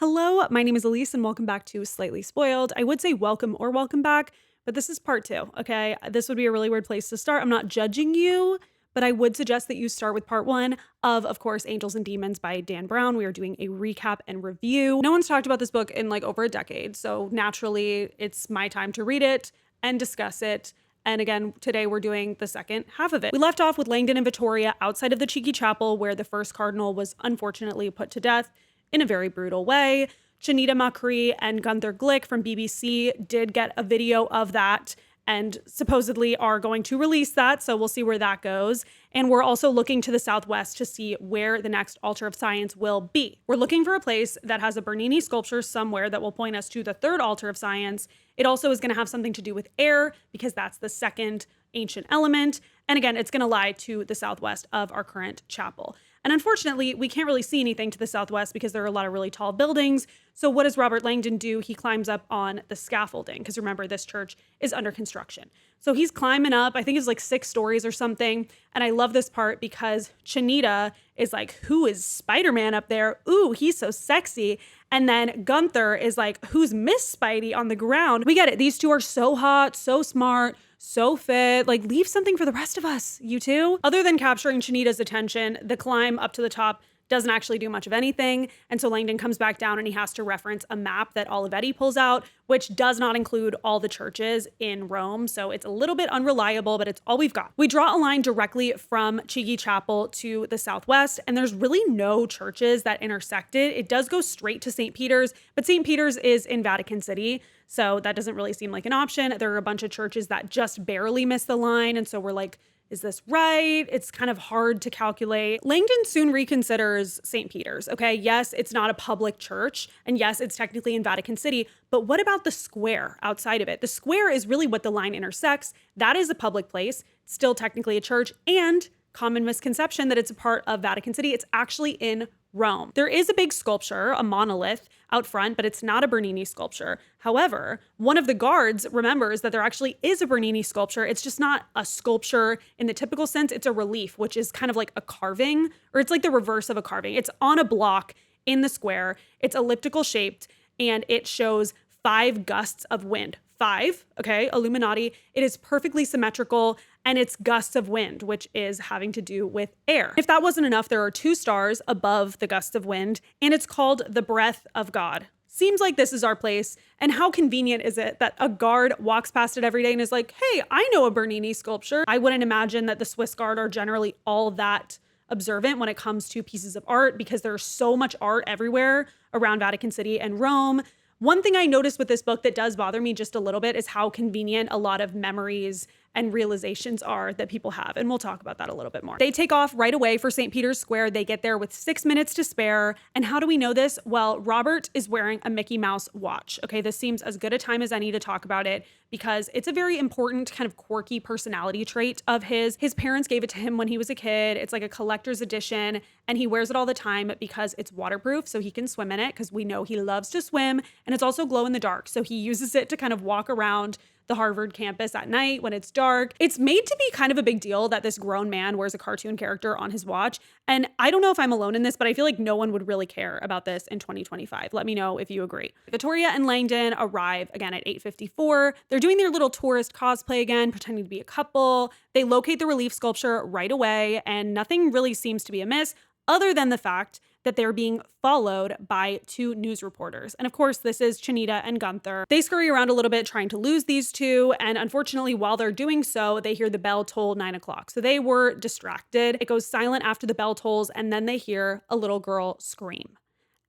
Hello, my name is Elise and welcome back to Slightly Spoiled. I would say welcome or welcome back, but this is part 2, okay? This would be a really weird place to start. I'm not judging you, but I would suggest that you start with part 1 of course, Angels and Demons by Dan Brown. We are doing a recap and review. No one's talked about this book in like over a decade, so naturally it's my time to read it and discuss it. And again, today we're doing the second half of it. We left off with Langdon and Vittoria outside of the Cheeky Chapel where the first cardinal was unfortunately put to death in a very brutal way. Chanita Macri and Gunther Glick from BBC did get a video of that and supposedly are going to release that, so we'll see where that goes. And we're also looking to the southwest to see where the next altar of science will be. We're looking for a place that has a Bernini sculpture somewhere that will point us to the third altar of science. It also is going to have something to do with air because that's the second ancient element. And again, it's going to lie to the southwest of our current chapel. And unfortunately, we can't really see anything to the southwest because there are a lot of really tall buildings. So what does Robert Langdon do? He climbs up on the scaffolding because remember, this church is under construction. So he's climbing up, I think it's like 6 stories or something. And I love this part because Chanita is like, who is Spider-Man up there? Ooh, he's so sexy. And then Gunther is like, who's Miss Spidey on the ground? We get it. These two are so hot, so smart, so fit. Like, leave something for the rest of us, you two. Other than capturing Chanita's attention, the climb up to the top doesn't actually do much of anything. And so Langdon comes back down and he has to reference a map that Olivetti pulls out, which does not include all the churches in Rome. So it's a little bit unreliable, but it's all we've got. We draw a line directly from Cheeky Chapel to the southwest, and there's really no churches that intersect it. It does go straight to St. Peter's, but St. Peter's is in Vatican City. So that doesn't really seem like an option. There are a bunch of churches that just barely miss the line. And so we're like, is this right? It's kind of hard to calculate. Langdon soon reconsiders St. Peter's, okay? Yes, it's not a public church, and yes, it's technically in Vatican City, but what about the square outside of it? The square is really what the line intersects. That is a public place, still technically a church, and common misconception that it's a part of Vatican City. It's actually in Rome. There is a big sculpture, a monolith out front, but it's not a Bernini sculpture. However, one of the guards remembers that there actually is a Bernini sculpture. It's just not a sculpture in the typical sense. It's a relief, which is kind of like a carving, or it's like the reverse of a carving. It's on a block in the square. It's elliptical shaped, and it shows 5 gusts of wind. 5, okay, Illuminati. It is perfectly symmetrical, and it's gusts of wind, which is having to do with air. If that wasn't enough, there are 2 stars above the gusts of wind, and it's called the breath of God. Seems like this is our place, and how convenient is it that a guard walks past it every day and is like, hey, I know a Bernini sculpture. I wouldn't imagine that the Swiss Guard are generally all that observant when it comes to pieces of art because there's so much art everywhere around Vatican City and Rome. One thing I noticed with this book that does bother me just a little bit is how convenient a lot of memories and realizations are that people have. And we'll talk about that a little bit more. They take off right away for St. Peter's Square. They get there with 6 minutes to spare. And how do we know this? Well, Robert is wearing a Mickey Mouse watch. Okay, this seems as good a time as any to talk about it because it's a very important kind of quirky personality trait of his. His parents gave it to him when he was a kid. It's like a collector's edition and he wears it all the time because it's waterproof so he can swim in it because we know he loves to swim, and it's also glow in the dark. So he uses it to kind of walk around the Harvard campus at night when it's dark. It's made to be kind of a big deal that this grown man wears a cartoon character on his watch. And I don't know if I'm alone in this, but I feel like no one would really care about this in 2025. Let me know if you agree. Vittoria and Langdon arrive again at 8:54. They're doing their little tourist cosplay again, pretending to be a couple. They locate the relief sculpture right away, and nothing really seems to be amiss other than the fact that they're being followed by 2 news reporters. And of course, this is Chanita and Gunther. They scurry around a little bit trying to lose these 2. And unfortunately, while they're doing so, they hear the bell toll 9 o'clock. So they were distracted. It goes silent after the bell tolls, and then they hear a little girl scream.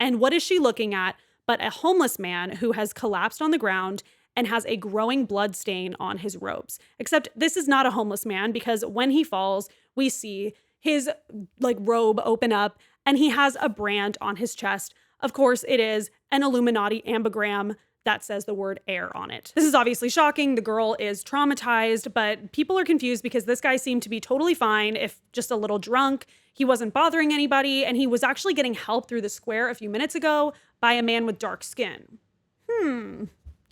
And what is she looking at but a homeless man who has collapsed on the ground and has a growing blood stain on his robes. Except this is not a homeless man because when he falls, we see his robe open up and he has a brand on his chest. Of course, it is an Illuminati ambigram that says the word air on it. This is obviously shocking. The girl is traumatized, but people are confused because this guy seemed to be totally fine, if just a little drunk. He wasn't bothering anybody, and he was actually getting help through the square a few minutes ago by a man with dark skin.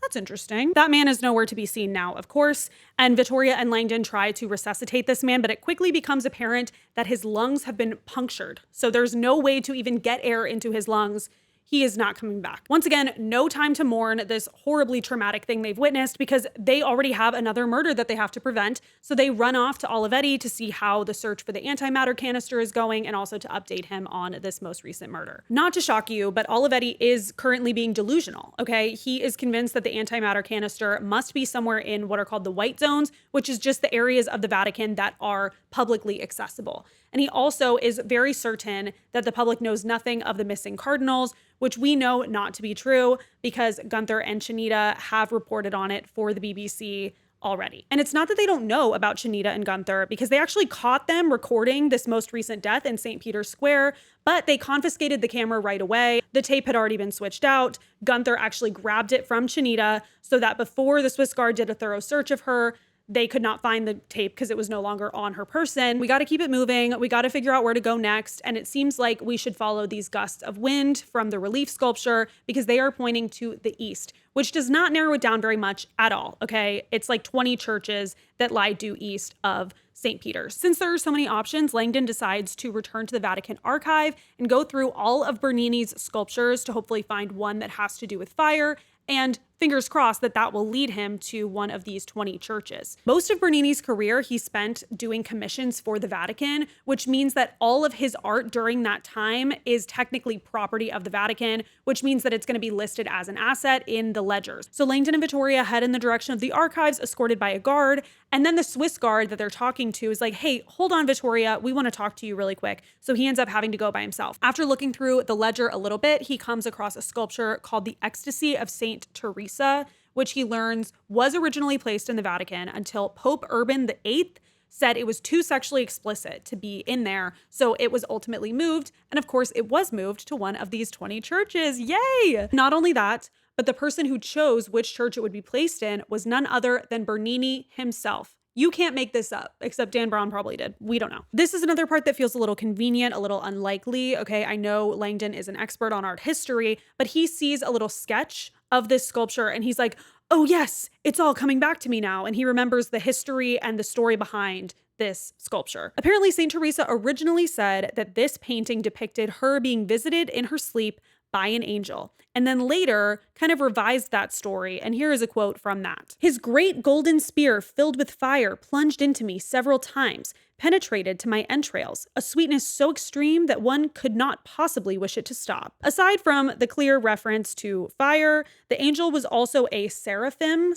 That's interesting. That man is nowhere to be seen now, of course, and Vittoria and Langdon try to resuscitate this man, but it quickly becomes apparent that his lungs have been punctured. So there's no way to even get air into his lungs. he is not coming back. Once again, no time to mourn this horribly traumatic thing they've witnessed because they already have another murder that they have to prevent. So they run off to Olivetti to see how the search for the antimatter canister is going and also to update him on this most recent murder. Not to shock you, but Olivetti is currently being delusional, okay? He is convinced that the antimatter canister must be somewhere in what are called the white zones, which is just the areas of the Vatican that are publicly accessible. And he also is very certain that the public knows nothing of the missing cardinals, which we know not to be true because Gunther and Chinita have reported on it for the BBC already. And it's not that they don't know about Chinita and Gunther because they actually caught them recording this most recent death in St. Peter's Square, but they confiscated the camera right away. The tape had already been switched out. Gunther actually grabbed it from Chinita so that before the Swiss Guard did a thorough search of her, they could not find the tape because it was no longer on her person. We got to keep it moving. We got to figure out where to go next. And it seems like we should follow these gusts of wind from the relief sculpture because they are pointing to the east, which does not narrow it down very much at all, okay? It's like 20 churches that lie due east of St. Peter's. Since there are so many options, Langdon decides to return to the Vatican archive and go through all of Bernini's sculptures to hopefully find one that has to do with fire, and fingers crossed that that will lead him to one of these 20 churches. Most of Bernini's career he spent doing commissions for the Vatican, which means that all of his art during that time is technically property of the Vatican, which means that it's going to be listed as an asset in the ledgers. So Langdon and Vittoria head in the direction of the archives, escorted by a guard, and then the Swiss guard that they're talking to is like, hey, hold on, Vittoria, we want to talk to you really quick. So he ends up having to go by himself. After looking through the ledger a little bit, he comes across a sculpture called the Ecstasy of Saint Teresa, which he learns was originally placed in the Vatican until Pope Urban VIII said it was too sexually explicit to be in there. So it was ultimately moved. And of course, it was moved to one of these 20 churches. Yay! Not only that, but the person who chose which church it would be placed in was none other than Bernini himself. You can't make this up, except Dan Brown probably did. We don't know. This is another part that feels a little convenient, a little unlikely. Okay, I know Langdon is an expert on art history, but he sees a little sketch of this sculpture and he's like, oh yes, it's all coming back to me now. And he remembers the history and the story behind this sculpture. Apparently, St. Teresa originally said that this painting depicted her being visited in her sleep by an angel, and then later kind of revised that story. And here is a quote from that. His great golden spear filled with fire plunged into me several times, penetrated to my entrails, a sweetness so extreme that one could not possibly wish it to stop. Aside from the clear reference to fire, the angel was also a seraphim,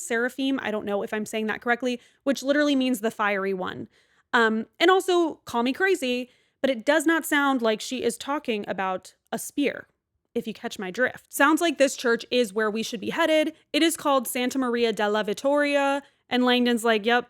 I don't know if I'm saying that correctly, which literally means the fiery one. And also, call me crazy, but it does not sound like she is talking about a spear, if you catch my drift. Sounds like this church is where we should be headed. It is called Santa Maria della Vittoria, and Langdon's like, yep,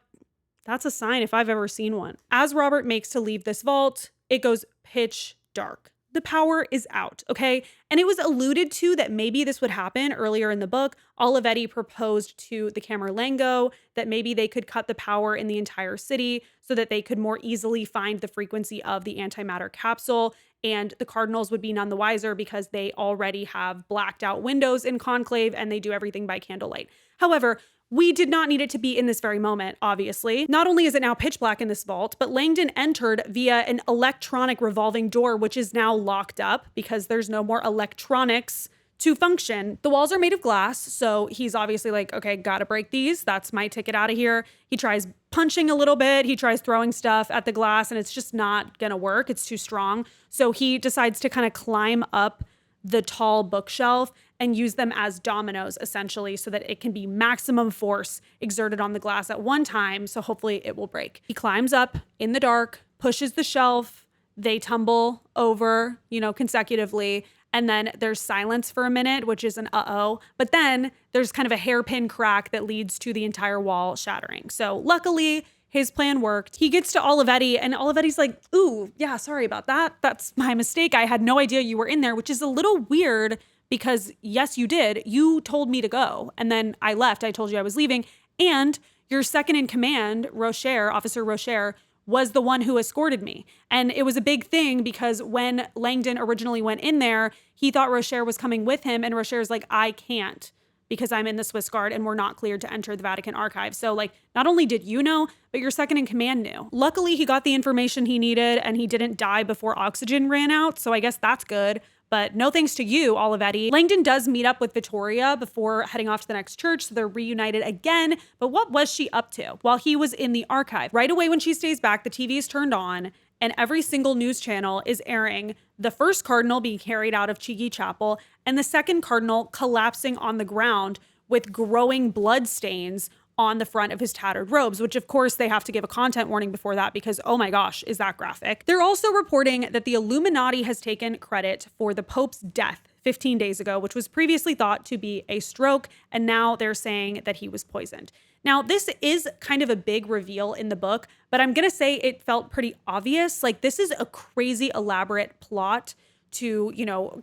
that's a sign if I've ever seen one. As Robert makes to leave this vault, it goes pitch dark. The power is out, okay? And it was alluded to that maybe this would happen earlier in the book. Olivetti proposed to the Camerlengo that maybe they could cut the power in the entire city so that they could more easily find the frequency of the antimatter capsule, and the cardinals would be none the wiser because they already have blacked out windows in conclave and they do everything by candlelight. However, we did not need it to be in this very moment, obviously. Not only is it now pitch black in this vault, but Langdon entered via an electronic revolving door, which is now locked up because there's no more electronics to function. The walls are made of glass, so he's obviously like, okay, gotta break these. That's my ticket out of here. He tries punching a little bit. He tries throwing stuff at the glass, and it's just not gonna work. It's too strong. So he decides to kind of climb up the tall bookshelf and use them as dominoes, essentially, so that it can be maximum force exerted on the glass at one time, so hopefully it will break. He climbs up in the dark, pushes the shelf, they tumble over, consecutively, and then there's silence for a minute, which is an uh-oh, but then there's kind of a hairpin crack that leads to the entire wall shattering. So luckily, his plan worked. He gets to Olivetti, and Olivetti's like, ooh, yeah, sorry about that. That's my mistake. I had no idea you were in there, which is a little weird because yes, you did. You told me to go. And then I left. I told you I was leaving. And your second in command, Officer Rocher, was the one who escorted me. And it was a big thing because when Langdon originally went in there, he thought Rocher was coming with him. And Rocher's like, I can't because I'm in the Swiss Guard and we're not cleared to enter the Vatican archive. So not only did you know, but your second in command knew. Luckily, he got the information he needed and he didn't die before oxygen ran out. So I guess that's good. But no thanks to you, Olivetti. Langdon does meet up with Vittoria before heading off to the next church, so they're reunited again. But what was she up to while he was in the archive? Right away when she stays back, the TV is turned on, and every single news channel is airing the first cardinal being carried out of Chigi Chapel and the second cardinal collapsing on the ground with growing blood stains on the front of his tattered robes, which of course they have to give a content warning before that because, oh my gosh, is that graphic. They're also reporting that the Illuminati has taken credit for the Pope's death 15 days ago, which was previously thought to be a stroke, and now they're saying that he was poisoned. Now, this is kind of a big reveal in the book, but I'm gonna say it felt pretty obvious. Like, this is a crazy elaborate plot to,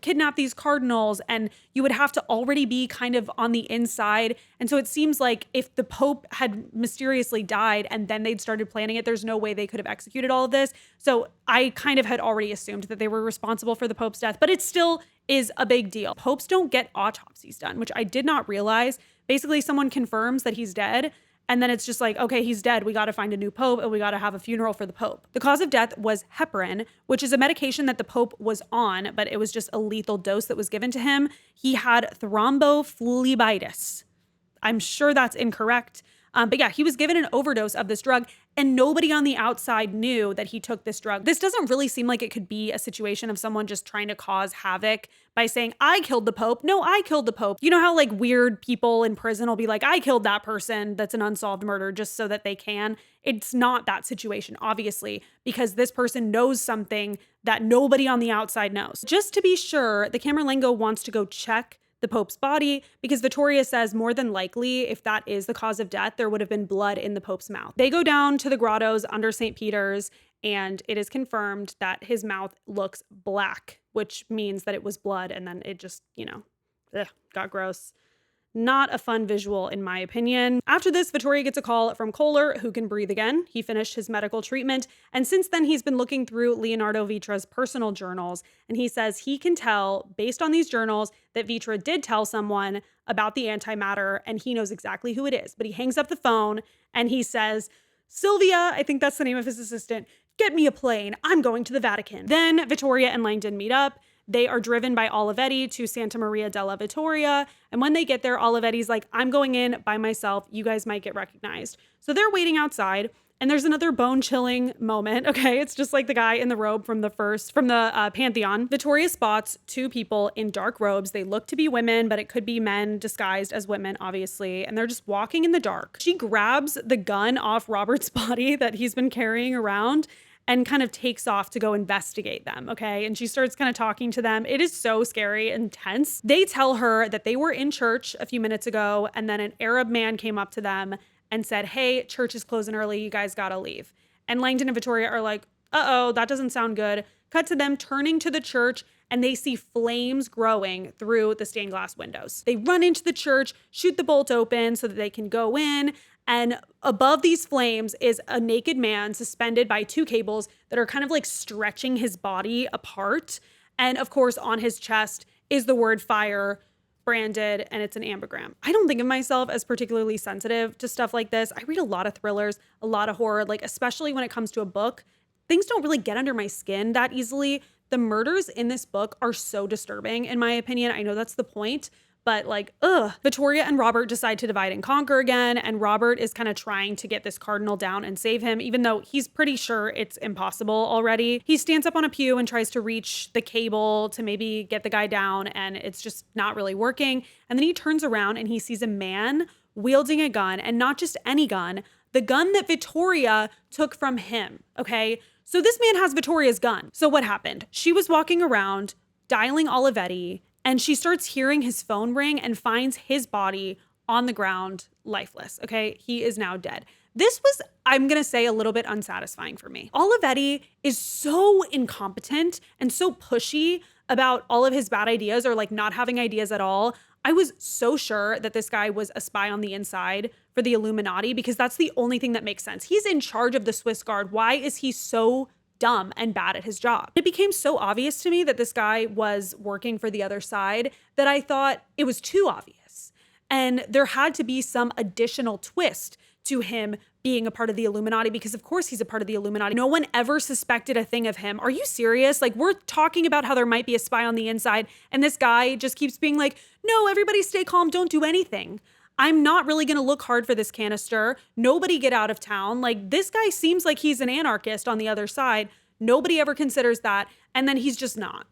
kidnap these cardinals, and you would have to already be kind of on the inside. And so it seems like if the Pope had mysteriously died and then they'd started planning it, there's no way they could have executed all of this. So I kind of had already assumed that they were responsible for the Pope's death, but it still is a big deal. Popes don't get autopsies done, which I did not realize. Basically, someone confirms that he's dead, and then it's just like, okay, he's dead. We got to find a new pope and we got to have a funeral for the Pope. The cause of death was heparin, which is a medication that the Pope was on, but it was just a lethal dose that was given to him. He had thrombophlebitis. I'm sure that's incorrect. But yeah, he was given an overdose of this drug, and nobody on the outside knew that he took this drug. This doesn't really seem like it could be a situation of someone just trying to cause havoc by saying, I killed the Pope. No, I killed the Pope. You know how like weird people in prison will be like, I killed that person that's an unsolved murder just so that they can. It's not that situation, obviously, because this person knows something that nobody on the outside knows. Just to be sure, the Camerlengo wants to go check the Pope's body because Vittoria says more than likely, if that is the cause of death, there would have been blood in the Pope's mouth. They go down to the grottos under St. Peter's, and it is confirmed that his mouth looks black, which means that it was blood, and then it just, got gross. Not a fun visual, in my opinion. After this, Vittoria gets a call from Kohler, who can breathe again. He finished his medical treatment, and since then, he's been looking through Leonardo Vitra's personal journals, and he says he can tell, based on these journals, that Vitra did tell someone about the antimatter, and he knows exactly who it is. But he hangs up the phone, and he says, Sylvia, I think that's the name of his assistant, get me a plane. I'm going to the Vatican. Then Vittoria and Langdon meet up. They are driven by Olivetti to Santa Maria della Vittoria. And when they get there, Olivetti's like, I'm going in by myself. You guys might get recognized. So they're waiting outside. And there's another bone-chilling moment, okay? It's just like the guy in the robe from the Pantheon. Vittoria spots two people in dark robes. They look to be women, but it could be men disguised as women, obviously. And they're just walking in the dark. She grabs the gun off Robert's body that he's been carrying around and kind of takes off to go investigate them, okay? And she starts kind of talking to them. It is so scary and tense. They tell her that they were in church a few minutes ago, and then an Arab man came up to them and said, hey, church is closing early, you guys gotta leave. And Langdon and Vittoria are like, uh-oh, that doesn't sound good. Cut to them turning to the church, and they see flames growing through the stained glass windows. They run into the church, shoot the bolt open so that they can go in, and above these flames is a naked man suspended by two cables that are kind of like stretching his body apart. And of course, on his chest is the word fire branded, and it's an ambigram. I don't think of myself as particularly sensitive to stuff like this. I read a lot of thrillers, a lot of horror, like especially when it comes to a book. Things don't really get under my skin that easily. The murders in this book are so disturbing, in my opinion. I know that's the point, but like, ugh. Vittoria and Robert decide to divide and conquer again, and Robert is kind of trying to get this cardinal down and save him, even though he's pretty sure it's impossible already. He stands up on a pew and tries to reach the cable to maybe get the guy down, and it's just not really working. And then he turns around and he sees a man wielding a gun, and not just any gun, the gun that Vittoria took from him, okay? So this man has Vittoria's gun. So what happened? She was walking around dialing Olivetti, and she starts hearing his phone ring and finds his body on the ground, lifeless, okay? He is now dead. This was, I'm gonna say, a little bit unsatisfying for me. Olivetti is so incompetent and so pushy about all of his bad ideas, or like not having ideas at all. I was so sure that this guy was a spy on the inside for the Illuminati, because that's the only thing that makes sense. He's in charge of the Swiss Guard. Why is he so dumb and bad at his job? It became so obvious to me that this guy was working for the other side that I thought it was too obvious. And there had to be some additional twist to him being a part of the Illuminati, because of course he's a part of the Illuminati. No one ever suspected a thing of him. Are you serious? Like, we're talking about how there might be a spy on the inside, and this guy just keeps being like, no, everybody stay calm, don't do anything. I'm not really going to look hard for this canister. Nobody get out of town. Like, this guy seems like he's an anarchist on the other side. Nobody ever considers that. And then he's just not.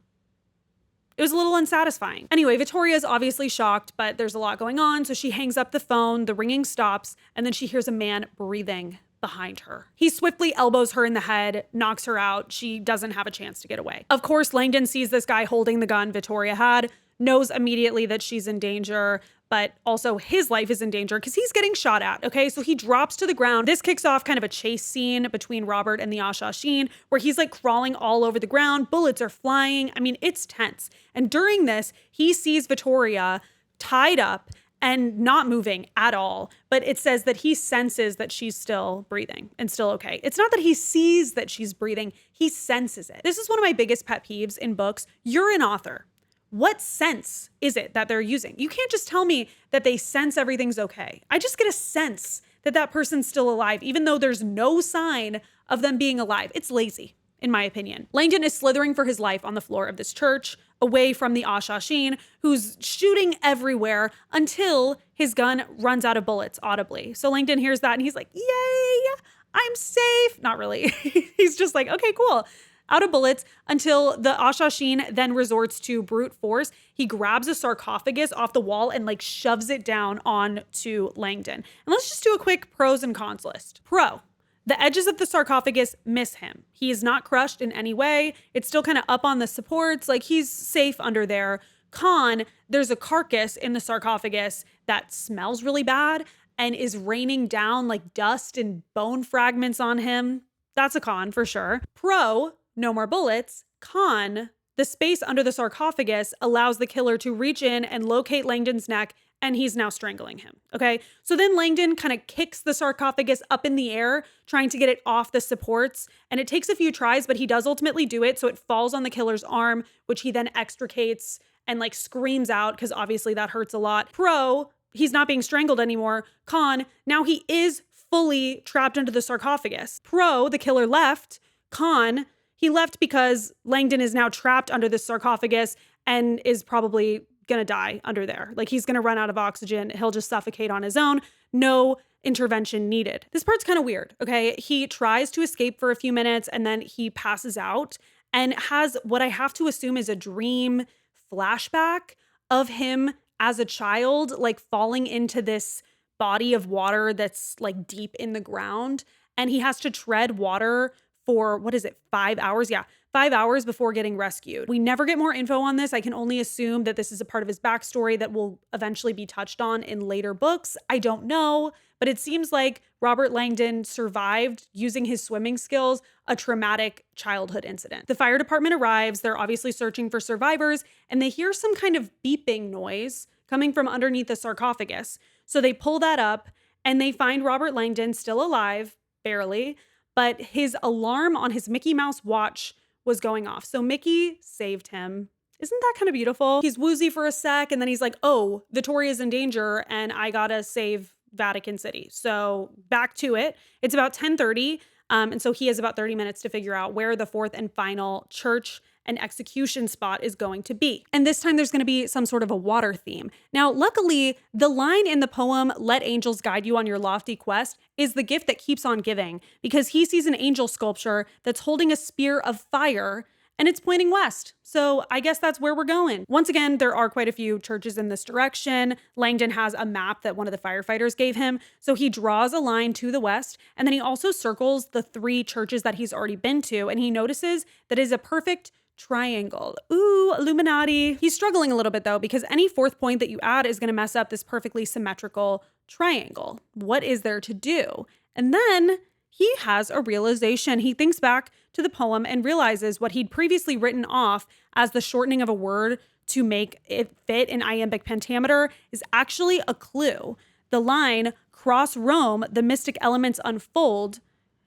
It was a little unsatisfying. Anyway, Vittoria's obviously shocked, but there's a lot going on. So she hangs up the phone, the ringing stops, and then she hears a man breathing behind her. He swiftly elbows her in the head, knocks her out. She doesn't have a chance to get away. Of course, Langdon sees this guy holding the gun Vittoria had, knows immediately that she's in danger, but also his life is in danger because he's getting shot at, okay? So he drops to the ground. This kicks off kind of a chase scene between Robert and the Ashashin, where he's like crawling all over the ground. Bullets are flying. I mean, it's tense. And during this, he sees Vittoria tied up and not moving at all. But it says that he senses that she's still breathing and still okay. It's not that he sees that she's breathing, he senses it. This is one of my biggest pet peeves in books. You're an author. What sense is it that they're using? You can't just tell me that they sense everything's okay. I just get a sense that that person's still alive, even though there's no sign of them being alive. It's lazy, in my opinion. Langdon is slithering for his life on the floor of this church, away from the Ashashin, who's shooting everywhere until his gun runs out of bullets audibly. So Langdon hears that and he's like, yay, I'm safe. Not really. He's just like, okay, cool. Out of bullets, until the Ashashin then resorts to brute force. He grabs a sarcophagus off the wall and like shoves it down onto Langdon. And let's just do a quick pros and cons list. Pro, the edges of the sarcophagus miss him. He is not crushed in any way. It's still kind of up on the supports, like he's safe under there. Con, there's a carcass in the sarcophagus that smells really bad and is raining down like dust and bone fragments on him. That's a con for sure. Pro, no more bullets. Con, the space under the sarcophagus allows the killer to reach in and locate Langdon's neck, and he's now strangling him, okay? So then Langdon kind of kicks the sarcophagus up in the air, trying to get it off the supports, and it takes a few tries, but he does ultimately do it, so it falls on the killer's arm, which he then extricates and like screams out, because obviously that hurts a lot. Pro, he's not being strangled anymore. Con, now he is fully trapped under the sarcophagus. Pro, the killer left. Con, he left because Langdon is now trapped under this sarcophagus and is probably gonna die under there. Like, he's gonna run out of oxygen. He'll just suffocate on his own. No intervention needed. This part's kind of weird, okay? He tries to escape for a few minutes and then he passes out and has what I have to assume is a dream flashback of him as a child, like falling into this body of water that's like deep in the ground. And he has to tread water for, 5 hours? Yeah, 5 hours before getting rescued. We never get more info on this. I can only assume that this is a part of his backstory that will eventually be touched on in later books. I don't know, but it seems like Robert Langdon survived, using his swimming skills, a traumatic childhood incident. The fire department arrives. They're obviously searching for survivors, and they hear some kind of beeping noise coming from underneath the sarcophagus. So they pull that up, and they find Robert Langdon still alive, barely, but his alarm on his Mickey Mouse watch was going off. So Mickey saved him. Isn't that kind of beautiful? He's woozy for a sec, and then he's like, oh, Vittoria's in danger, and I gotta save Vatican City. So back to it. It's about 10:30, and so he has about 30 minutes to figure out where the fourth and final church and execution spot is going to be. And this time there's going to be some sort of a water theme. Now, luckily, the line in the poem, "Let angels guide you on your lofty quest," is the gift that keeps on giving, because he sees an angel sculpture that's holding a spear of fire and it's pointing west. So I guess that's where we're going. Once again, there are quite a few churches in this direction. Langdon has a map that one of the firefighters gave him. So he draws a line to the west, and then he also circles the 3 churches that he's already been to, and he notices that it is a perfect triangle. Ooh, Illuminati. He's struggling a little bit though, because any fourth point that you add is going to mess up this perfectly symmetrical triangle. What is there to do? And then he has a realization. He thinks back to the poem and realizes what he'd previously written off as the shortening of a word to make it fit in iambic pentameter is actually a clue. The line, "cross Rome, the mystic elements unfold,"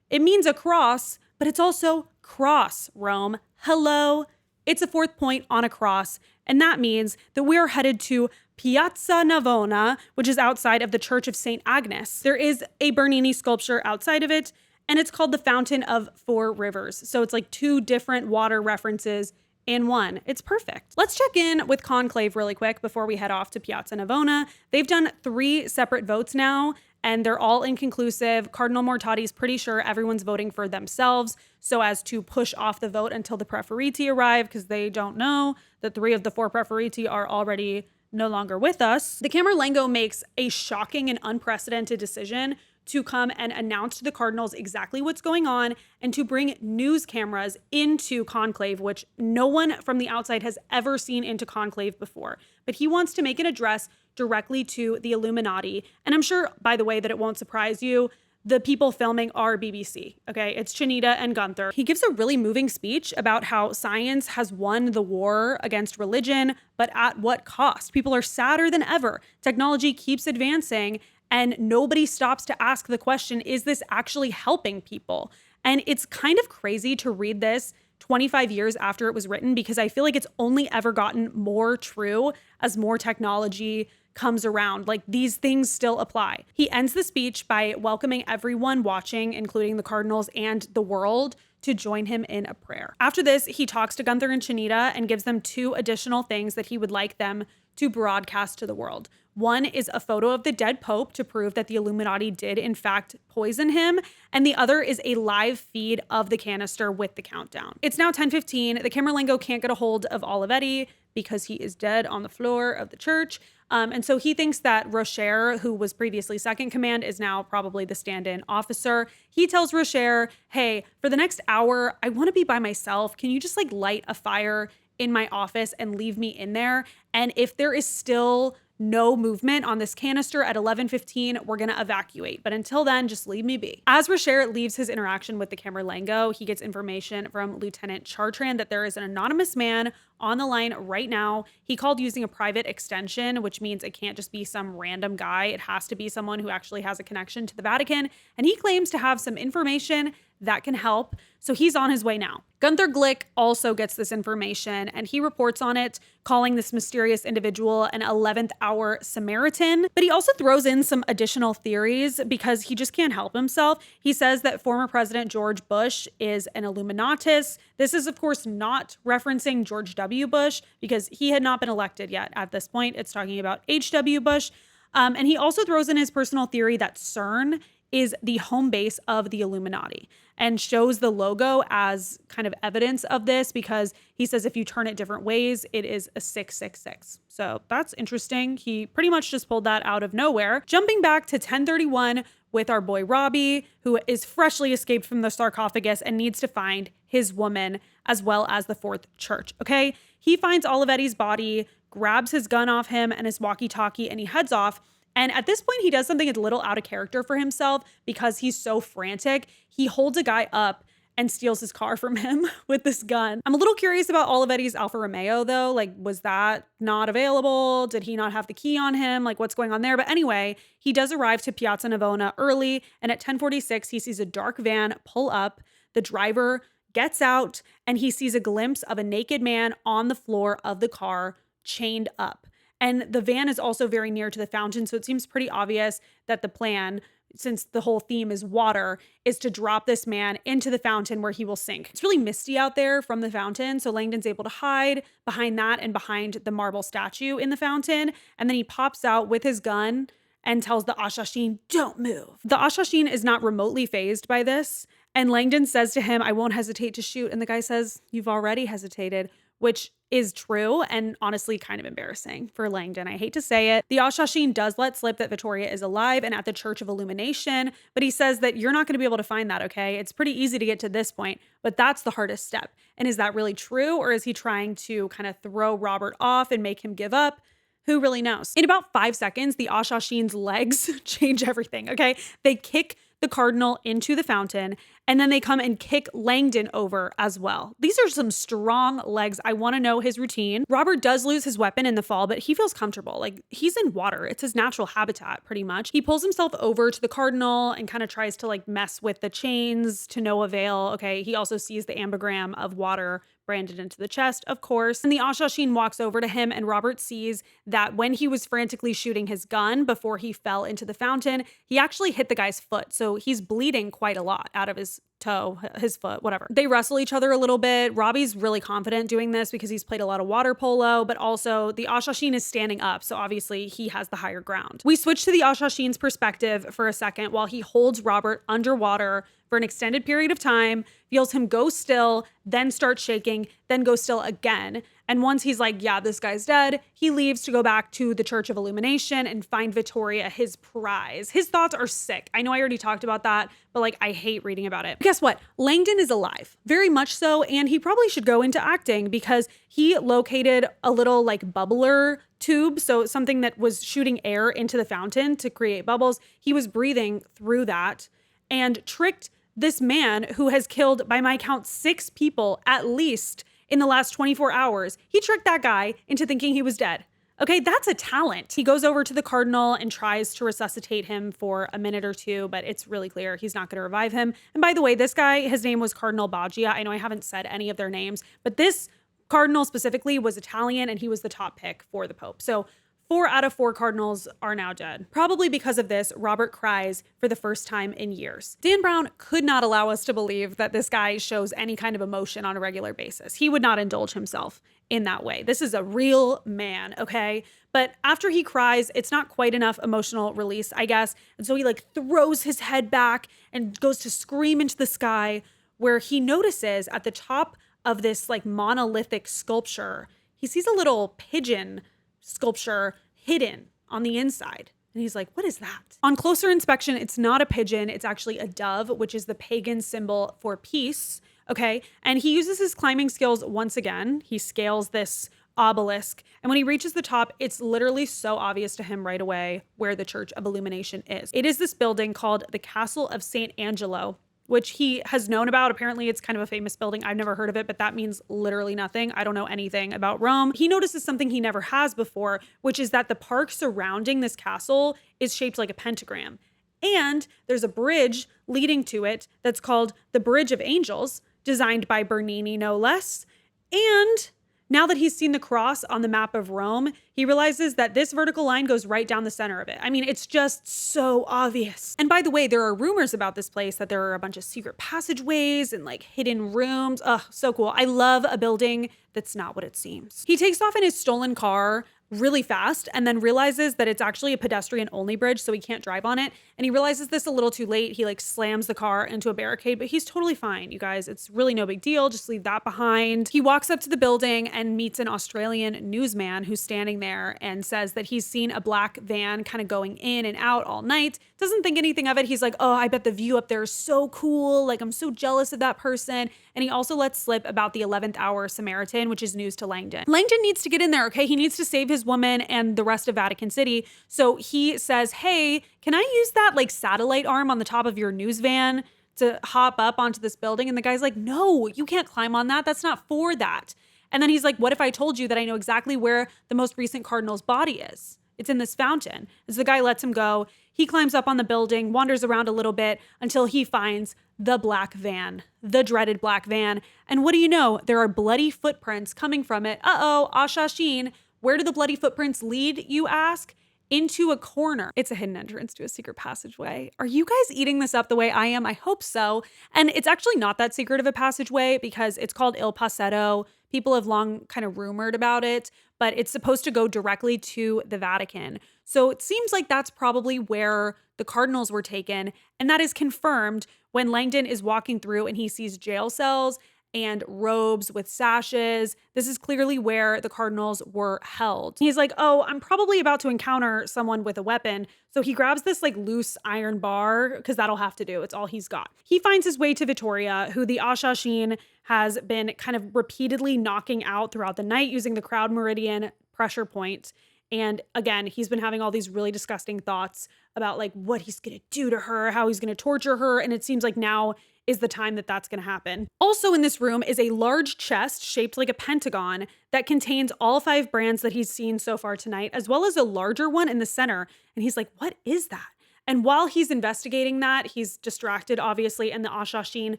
it means across, but it's also cross Rome. Hello, It's a fourth point on a cross, and that means that we are headed to Piazza Navona, which is outside of the Church of St. Agnes. There is a Bernini sculpture outside of it, and it's called the Fountain of Four Rivers. So it's like two different water references in one. It's perfect. Let's check in with Conclave really quick before we head off to Piazza Navona. They've done 3 separate votes now, and they're all inconclusive. Cardinal Mortati's pretty sure everyone's voting for themselves so as to push off the vote until the Preferiti arrive, because they don't know that 3 of the 4 Preferiti are already no longer with us. The Camerlengo makes a shocking and unprecedented decision to come and announce to the cardinals exactly what's going on and to bring news cameras into Conclave, which no one from the outside has ever seen into Conclave before. But he wants to make an address directly to the Illuminati. And I'm sure, by the way, that it won't surprise you, the people filming are BBC, okay? It's Chinita and Gunther. He gives a really moving speech about how science has won the war against religion, but at what cost? People are sadder than ever. Technology keeps advancing, and nobody stops to ask the question, is this actually helping people? And it's kind of crazy to read this 25 years after it was written, because I feel like it's only ever gotten more true as more technology comes around. Like, these things still apply. He ends the speech by welcoming everyone watching, including the cardinals and the world, to join him in a prayer. After this, he talks to Gunther and Chinita and gives them 2 additional things that he would like them to broadcast to the world. One is a photo of the dead Pope to prove that the Illuminati did in fact poison him, and the other is a live feed of the canister with the countdown. It's now 10:15. The Camerlengo can't get a hold of Olivetti because he is dead on the floor of the church. And so he thinks that Rocher, who was previously second command, is now probably the stand-in officer. He tells Rocher, hey, for the next hour, I want to be by myself. Can you just like light a fire in my office and leave me in there? And if there is still no movement on this canister at 11:15, we're going to evacuate. But until then, just leave me be. As Rocher leaves his interaction with the Camerlengo, he gets information from Lieutenant Chartrand that there is an anonymous man on the line right now. He called using a private extension, which means it can't just be some random guy. It has to be someone who actually has a connection to the Vatican. And he claims to have some information that can help. So he's on his way now. Gunther Glick also gets this information, and he reports on it, calling this mysterious individual an 11th hour Samaritan. But he also throws in some additional theories because he just can't help himself. He says that former President George Bush is an Illuminatus. This is, of course, not referencing George W. Bush because he had not been elected yet at this point. It's talking about H.W. Bush. And he also throws in his personal theory that CERN is the home base of the Illuminati and shows the logo as kind of evidence of this because he says if you turn it different ways, it is a 666. So that's interesting. He pretty much just pulled that out of nowhere. Jumping back to 1031 with our boy Robbie, who is freshly escaped from the sarcophagus and needs to find his woman as well as the fourth church, okay? He finds Olivetti's body, grabs his gun off him and his walkie-talkie, and he heads off. And at this point, he does something a little out of character for himself because he's so frantic. He holds a guy up and steals his car from him with this gun. I'm a little curious about Olivetti's Alfa Romeo, though. Like, was that not available? Did he not have the key on him? Like, what's going on there? But anyway, he does arrive to Piazza Navona early, and at 10:46, he sees a dark van pull up. The driver gets out, and he sees a glimpse of a naked man on the floor of the car, chained up. And the van is also very near to the fountain, so it seems pretty obvious that the plan, since the whole theme is water, is to drop this man into the fountain where he will sink. It's really misty out there from the fountain, so Langdon's able to hide behind that and behind the marble statue in the fountain, and then he pops out with his gun and tells the Ashashin, don't move. The Ashashin is not remotely fazed by this, and Langdon says to him, I won't hesitate to shoot, and the guy says, you've already hesitated, which is true and honestly kind of embarrassing for Langdon. I hate to say it. The Ashashin does let slip that Vittoria is alive and at the Church of Illumination, but he says that you're not going to be able to find that, okay? It's pretty easy to get to this point, but that's the hardest step. And is that really true, or is he trying to kind of throw Robert off and make him give up? Who really knows? In about 5 seconds, the Ashashin's legs change everything, okay? They kick the cardinal into the fountain, and then they come and kick Langdon over as well. These are some strong legs. I want to know his routine. Robert does lose his weapon in the fall, but he feels comfortable. Like, he's in water. It's his natural habitat, pretty much. He pulls himself over to the cardinal and kind of tries to like mess with the chains to no avail. Okay, he also sees the ambigram of water branded into the chest, of course. And the Ashashin walks over to him, and Robert sees that when he was frantically shooting his gun before he fell into the fountain, he actually hit the guy's foot. So he's bleeding quite a lot out of his toe, his foot, whatever. They wrestle each other a little bit. Robbie's really confident doing this because he's played a lot of water polo, but also the Ashashin is standing up, so obviously he has the higher ground. We switch to the Ashashin's perspective for a second while he holds Robert underwater for an extended period of time, feels him go still, then start shaking, then go still again. And once he's like, yeah, this guy's dead, he leaves to go back to the Church of Illumination and find Vittoria, his prize. His thoughts are sick. I know I already talked about that, but like, I hate reading about it. But guess what? Langdon is alive, very much so, and he probably should go into acting because he located a little like bubbler tube, so something that was shooting air into the fountain to create bubbles. He was breathing through that and tricked this man who has killed, by my count, 6 people at least in the last 24 hours. He tricked that guy into thinking he was dead. Okay, that's a talent. He goes over to the cardinal and tries to resuscitate him for a minute or two, but it's really clear he's not going to revive him. And by the way, this guy, his name was Cardinal Baggia. I know I haven't said any of their names, but this cardinal specifically was Italian and he was the top pick for the Pope. So 4 out of 4 cardinals are now dead. Probably because of this, Robert cries for the first time in years. Dan Brown could not allow us to believe that this guy shows any kind of emotion on a regular basis. He would not indulge himself in that way. This is a real man, okay? But after he cries, it's not quite enough emotional release, I guess. And so he like throws his head back and goes to scream into the sky, where he notices at the top of this like monolithic sculpture, he sees a little pigeon sculpture hidden on the inside. And he's like, what is that? On closer inspection, it's not a pigeon. It's actually a dove, which is the pagan symbol for peace. Okay. And he uses his climbing skills once again. He scales this obelisk. And when he reaches the top, it's literally so obvious to him right away where the Church of Illumination is. It is this building called the Castle of St. Angelo, which he has known about. Apparently it's kind of a famous building. I've never heard of it, but that means literally nothing. I don't know anything about Rome. He notices something he never has before, which is that the park surrounding this castle is shaped like a pentagram. And there's a bridge leading to it that's called the Bridge of Angels, designed by Bernini, no less. And now that he's seen the cross on the map of Rome, he realizes that this vertical line goes right down the center of it. I mean, it's just so obvious. And by the way, there are rumors about this place that there are a bunch of secret passageways and like hidden rooms. Ugh, so cool. I love a building that's not what it seems. He takes off in his stolen car really fast and then realizes that it's actually a pedestrian only bridge, so he can't drive on it. And he realizes this a little too late. He like slams the car into a barricade, but he's totally fine, you guys. It's really no big deal. Just leave that behind. He walks up to the building and meets an Australian newsman who's standing there and says that he's seen a black van kind of going in and out all night. Doesn't think anything of it. He's like, oh, I bet the view up there is so cool. Like, I'm so jealous of that person. And he also lets slip about the 11th hour Samaritan, which is news to Langdon. Langdon needs to get in there, okay? He needs to save his woman and the rest of Vatican City. So he says, hey, can I use that like satellite arm on the top of your news van to hop up onto this building? And the guy's like, no, you can't climb on that. That's not for that. And then he's like, what if I told you that I know exactly where the most recent cardinal's body is? It's in this fountain. As the guy lets him go, he climbs up on the building, wanders around a little bit until he finds the black van, the dreaded black van. And what do you know? There are bloody footprints coming from it. Uh-oh, Ashashin. Where do the bloody footprints lead, you ask? Into a corner. It's a hidden entrance to a secret passageway. Are you guys eating this up the way I am? I hope so. And it's actually not that secret of a passageway because it's called Il Passetto. People have long kind of rumored about it, but it's supposed to go directly to the Vatican. So it seems like that's probably where the cardinals were taken. And that is confirmed when Langdon is walking through and he sees jail cells and robes with sashes. This is clearly where the cardinals were held. He's like, oh, I'm probably about to encounter someone with a weapon. So he grabs this like loose iron bar because that'll have to do. It's all he's got. He finds his way to Vittoria, who the Ashashin has been kind of repeatedly knocking out throughout the night using the crowd meridian pressure point. And again, he's been having all these really disgusting thoughts about like what he's going to do to her, how he's going to torture her. And it seems like now is the time that that's going to happen. Also in this room is a large chest shaped like a pentagon that contains all 5 brands that he's seen so far tonight, as well as a larger one in the center. And he's like, what is that? And while he's investigating that, he's distracted, obviously, and the Ashashin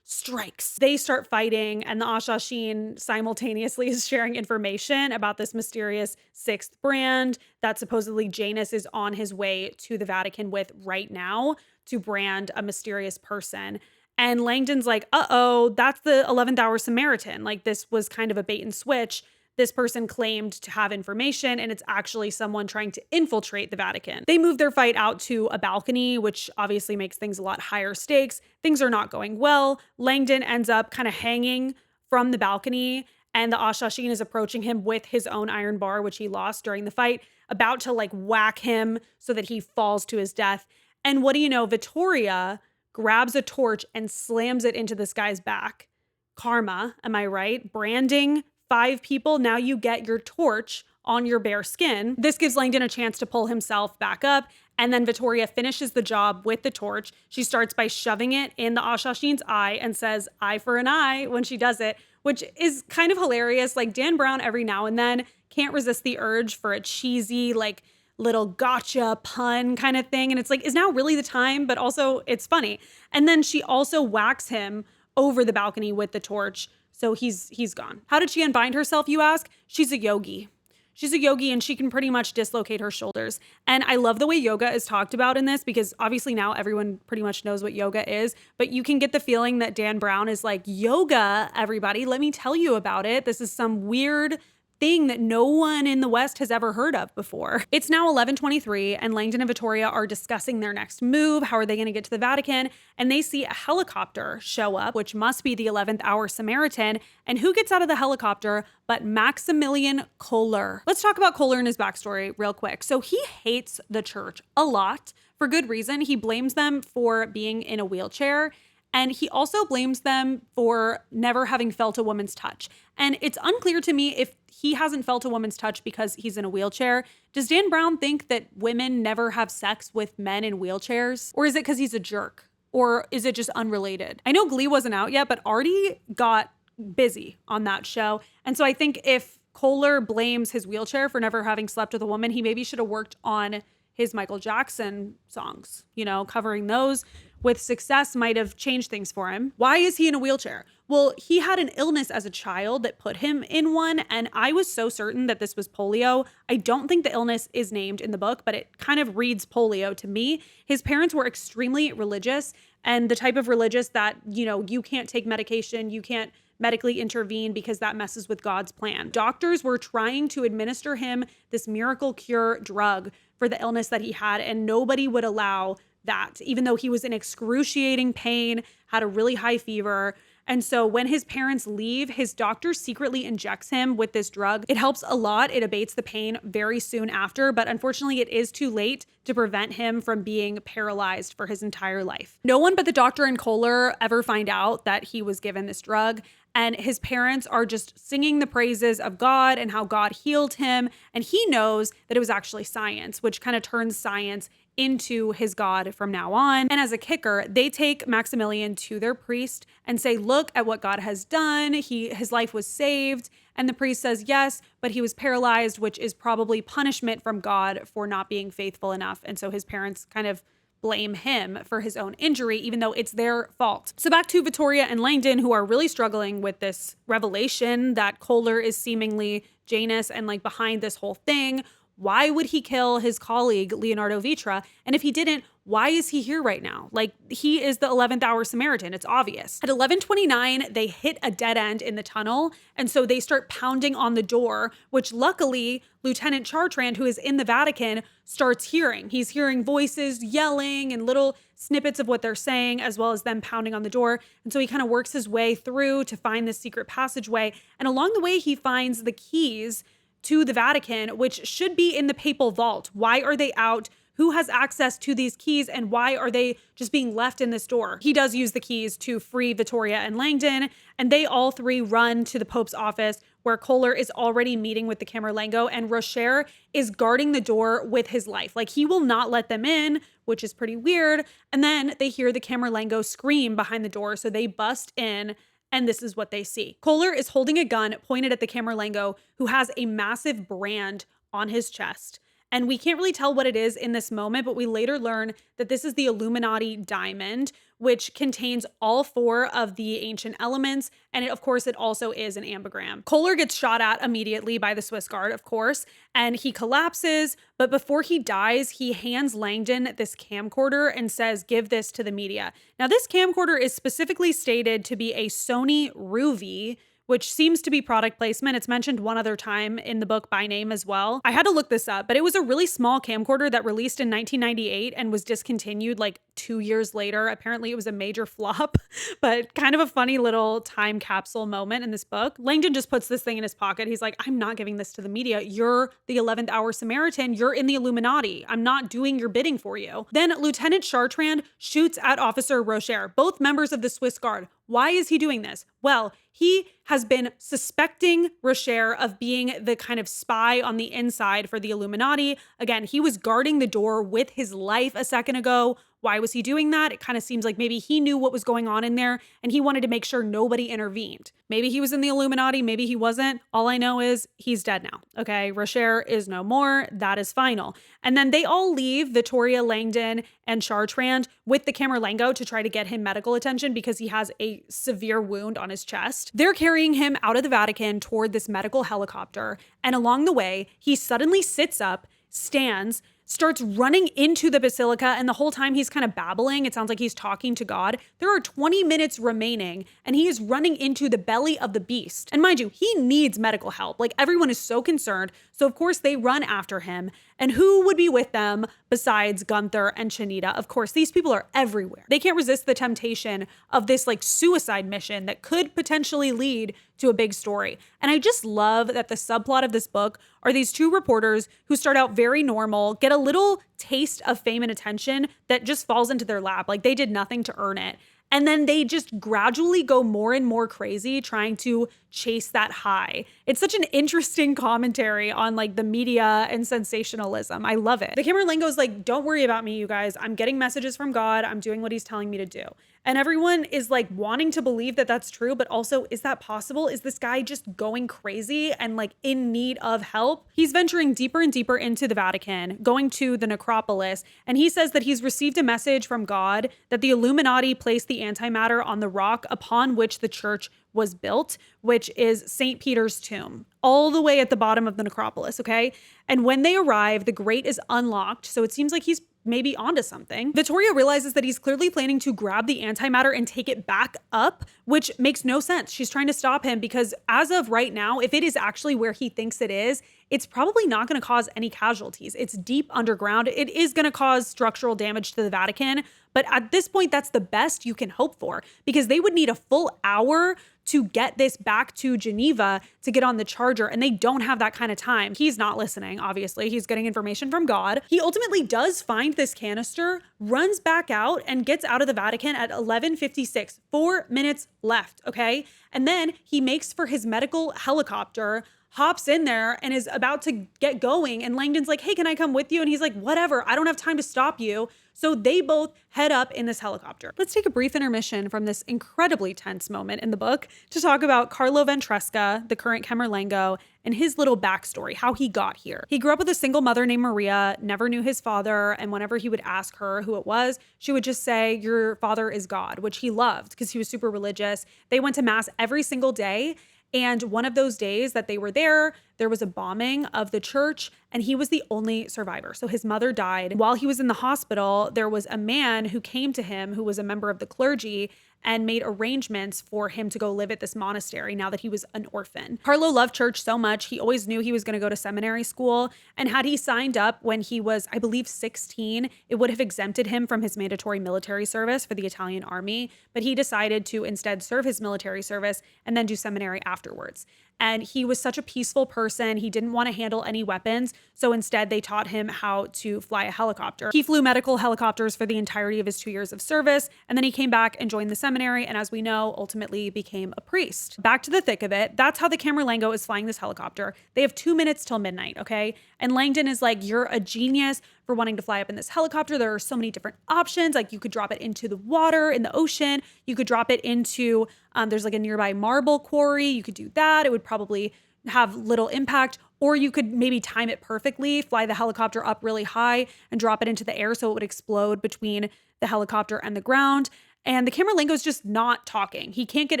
strikes. They start fighting, and the Ashashin simultaneously is sharing information about this mysterious sixth brand that supposedly Janus is on his way to the Vatican with right now to brand a mysterious person. And Langdon's like, uh-oh, that's the 11th hour Samaritan. Like, this was kind of a bait and switch. This person claimed to have information, and it's actually someone trying to infiltrate the Vatican. They move their fight out to a balcony, which obviously makes things a lot higher stakes. Things are not going well. Langdon ends up kind of hanging from the balcony, and the Ashashin is approaching him with his own iron bar, which he lost during the fight, about to like whack him so that he falls to his death. And what do you know? Vittoria grabs a torch and slams it into this guy's back. Karma, am I right? Branding 5 people, now you get your torch on your bare skin. This gives Langdon a chance to pull himself back up, and then Vittoria finishes the job with the torch. She starts by shoving it in the Ashashin's eye and says, "Eye for an eye," when she does it, which is kind of hilarious. Like, Dan Brown every now and then can't resist the urge for a cheesy, like, little gotcha pun kind of thing. And it's like, is now really the time? But also it's funny. And then she also whacks him over the balcony with the torch. So he's gone. How did she unbind herself, you ask? She's a yogi. She's a yogi and she can pretty much dislocate her shoulders. And I love the way yoga is talked about in this, because obviously now everyone pretty much knows what yoga is, but you can get the feeling that Dan Brown is like, yoga, everybody, let me tell you about it. This is some weird thing that no one in the West has ever heard of before. It's now 11:23 and Langdon and Vittoria are discussing their next move. How are they going to get to the Vatican? And they see a helicopter show up, which must be the 11th hour Samaritan. And who gets out of the helicopter but Maximilian Kohler? Let's talk about Kohler and his backstory real quick. So he hates the church a lot for good reason. He blames them for being in a wheelchair. And he also blames them for never having felt a woman's touch. And it's unclear to me if he hasn't felt a woman's touch because he's in a wheelchair. Does Dan Brown think that women never have sex with men in wheelchairs? Or is it because he's a jerk? Or is it just unrelated? I know Glee wasn't out yet, but Artie got busy on that show. And so I think if Kohler blames his wheelchair for never having slept with a woman, he maybe should have worked on his Michael Jackson songs, covering those with success might have changed things for him. Why is he in a wheelchair? Well, he had an illness as a child that put him in one, and I was so certain that this was polio. I don't think the illness is named in the book, but it kind of reads polio to me. His parents were extremely religious, and the type of religious that, you can't take medication, you can't medically intervene because that messes with God's plan. Doctors were trying to administer him this miracle cure drug for the illness that he had, and nobody would allow that, even though he was in excruciating pain, had a really high fever. And so when his parents leave, his doctor secretly injects him with this drug. It helps a lot. It abates the pain very soon after, but unfortunately it is too late to prevent him from being paralyzed for his entire life. No one but the doctor and Kohler ever find out that he was given this drug. And his parents are just singing the praises of God and how God healed him. And he knows that it was actually science, which kind of turns science into his God from now on. And as a kicker, they take Maximilian to their priest and say, look at what God has done. His life was saved. And the priest says, yes, but he was paralyzed, which is probably punishment from God for not being faithful enough. And so his parents kind of blame him for his own injury, even though it's their fault. So back to Vittoria and Langdon, who are really struggling with this revelation that Kohler is seemingly Janus and like behind this whole thing. Why would he kill his colleague, Leonardo Vitra? And if he didn't, why is he here right now? Like, he is the 11th hour Samaritan. It's obvious. At 11:29, they hit a dead end in the tunnel. And so they start pounding on the door, which luckily Lieutenant Chartrand, who is in the Vatican, starts hearing. He's hearing voices yelling and little snippets of what they're saying, as well as them pounding on the door. And so he kind of works his way through to find this secret passageway. And along the way, he finds the keys to the Vatican, which should be in the papal vault. Why are they out? Who has access to these keys, and why are they just being left in this door? He does use the keys to free Vittoria and Langdon, and they all three run to the Pope's office, where Kohler is already meeting with the Camerlengo, and Rocher is guarding the door with his life. Like, he will not let them in, which is pretty weird. And then they hear the Camerlengo scream behind the door, so they bust in. And this is what they see. Kohler is holding a gun pointed at the Camerlengo, who has a massive brand on his chest. And we can't really tell what it is in this moment, but we later learn that this is the Illuminati diamond, which contains all four of the ancient elements. And of course, it also is an ambigram. Kohler gets shot at immediately by the Swiss guard, of course, and he collapses. But before he dies, he hands Langdon this camcorder and says, "Give this to the media." Now, this camcorder is specifically stated to be a Sony Ruvi, which seems to be product placement. It's mentioned one other time in the book by name as well. I had to look this up, but it was a really small camcorder that released in 1998 and was discontinued like 2 years later. Apparently it was a major flop, but kind of a funny little time capsule moment in this book. Langdon just puts this thing in his pocket. He's like, "I'm not giving this to the media. You're the 11th hour Samaritan. You're in the Illuminati. I'm not doing your bidding for you." Then Lieutenant Chartrand shoots at Officer Rocher, both members of the Swiss Guard. Why is he doing this? Well, he has been suspecting Rocher of being the kind of spy on the inside for the Illuminati. Again, he was guarding the door with his life a second ago. Why was he doing that? It kind of seems like maybe he knew what was going on in there and he wanted to make sure nobody intervened. Maybe he was in the Illuminati, maybe he wasn't. All I know is he's dead now. Okay, Rocher is no more. That is final. And then they all leave, Vittoria, Langdon, and Chartrand, with the Camerlengo to try to get him medical attention because he has a severe wound on his chest. They're carrying him out of the Vatican toward this medical helicopter. And along the way, he suddenly sits up, stands, starts running into the basilica, and the whole time he's kind of babbling. It sounds like he's talking to God. There are 20 minutes remaining, and he is running into the belly of the beast. And mind you, he needs medical help. Like, everyone is so concerned. So of course they run after him. And who would be with them besides Gunther and Chanita? Of course, these people are everywhere. They can't resist the temptation of this like suicide mission that could potentially lead to a big story. And I just love that the subplot of this book are these two reporters who start out very normal, get a little taste of fame and attention that just falls into their lap. Like, they did nothing to earn it. And then they just gradually go more and more crazy trying to chase that high. It's such an interesting commentary on like the media and sensationalism. I love it. The Camerlengo is like, "Don't worry about me, you guys. I'm getting messages from God. I'm doing what he's telling me to do." And everyone is like wanting to believe that that's true, but also, is that possible? Is this guy just going crazy and like in need of help? He's venturing deeper and deeper into the Vatican, going to the necropolis, and he says that he's received a message from God that the Illuminati placed the antimatter on the rock upon which the church was built, which is St. Peter's tomb, all the way at the bottom of the necropolis, okay? And when they arrive, the grate is unlocked, so it seems like he's maybe onto something. Vittoria realizes that he's clearly planning to grab the antimatter and take it back up, which makes no sense. She's trying to stop him because as of right now, if it is actually where he thinks it is, it's probably not going to cause any casualties. It's deep underground. It is going to cause structural damage to the Vatican, but at this point, that's the best you can hope for because they would need a full hour to get this back to Geneva to get on the charger, and they don't have that kind of time. He's not listening, obviously. He's getting information from God. He ultimately does find this canister, runs back out, and gets out of the Vatican at 11:56. 4 minutes left, okay? And then he makes for his medical helicopter, hops in there and is about to get going. And Langdon's like, "Hey, can I come with you?" And he's like, "Whatever, I don't have time to stop you." So they both head up in this helicopter. Let's take a brief intermission from this incredibly tense moment in the book to talk about Carlo Ventresca, the current Camerlengo, and his little backstory, how he got here. He grew up with a single mother named Maria, never knew his father, and whenever he would ask her who it was, she would just say, "Your father is God," which he loved because he was super religious. They went to mass every single day. And one of those days that they were there was a bombing of the church and he was the only survivor. So his mother died. While he was in the hospital, there was a man who came to him who was a member of the clergy and made arrangements for him to go live at this monastery now that he was an orphan. Carlo loved church so much, he always knew he was going to go to seminary school. And had he signed up when he was, I believe, 16, it would have exempted him from his mandatory military service for the Italian army. But he decided to instead serve his military service and then do seminary afterwards. And he was such a peaceful person. He didn't want to handle any weapons. So instead, they taught him how to fly a helicopter. He flew medical helicopters for the entirety of his 2 years of service. And then he came back and joined the seminary. And as we know, ultimately became a priest. Back to the thick of it. That's how the Camerlengo is flying this helicopter. They have 2 minutes till midnight, okay? And Langdon is like, "You're a genius for wanting to fly up in this helicopter. There are so many different options. Like, you could drop it into the water, in the ocean. You could drop it into, there's like a nearby marble quarry. You could do that. It would probably have little impact, or you could maybe time it perfectly, fly the helicopter up really high and drop it into the air so it would explode between the helicopter and the ground. And the Camerlengo is just not talking. He can't get